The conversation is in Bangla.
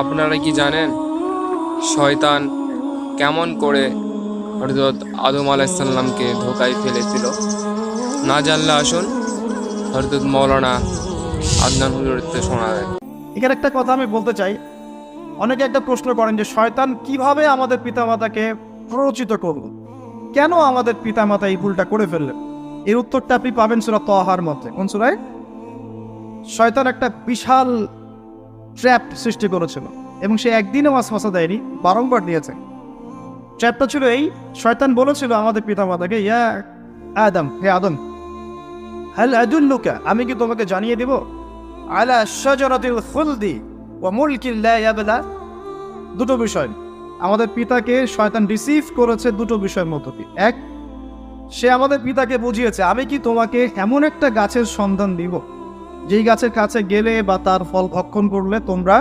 আপনারা কি জানেন শয়তান কেমন করে হযরত আদম আলাইহিস সালামকে ধোঁকায় ফেলেছিল? না জানলে আসুন হযরত মাওলানা আদনান হুজুরের থেকে শোনা যায়। এখানে একটা কথা আমি বলতে চাই। অনেকে একটা প্রশ্ন করেন যে শয়তান কিভাবে আমাদের পিতামাতাকে প্ররোচিত করল, কেন আমাদের পিতামাতা এই ভুলটা করে ফেললেন? এর উত্তরটা আপনি পাবেন সূরা তাহার মধ্যে। কোন সূরায়? শয়তান একটা বিশাল ট্র্যাপ সৃষ্টি করেছিল এবং সে একদিনও ওয়াসওয়াসা দেয়নি, বারংবার দিয়েছে। ট্র্যাপটা ছিল এই, শয়তান বলেছিল আমাদের পিতামাতাকে, ইয়া আদম, হে আদম, হাল আদুল্লুকা, আমি কি তোমাকে জানিয়ে দিব, আলা শাজারাতিল খুলদি ওয়া মুলকিন লা ইয়াবলা। দুটো বিষয় আমাদের পিতাকে শয়তান রিসিভ করেছে, দুটো বিষয়ের মধ্য দিয়ে। এক, সে আমাদের পিতাকে বুঝিয়েছে আমি কি তোমাকে এমন একটা গাছের সন্ধান দিব যেই গাছের কাছে গেলে বা তার ফল ভক্ষণ করলে তোমরা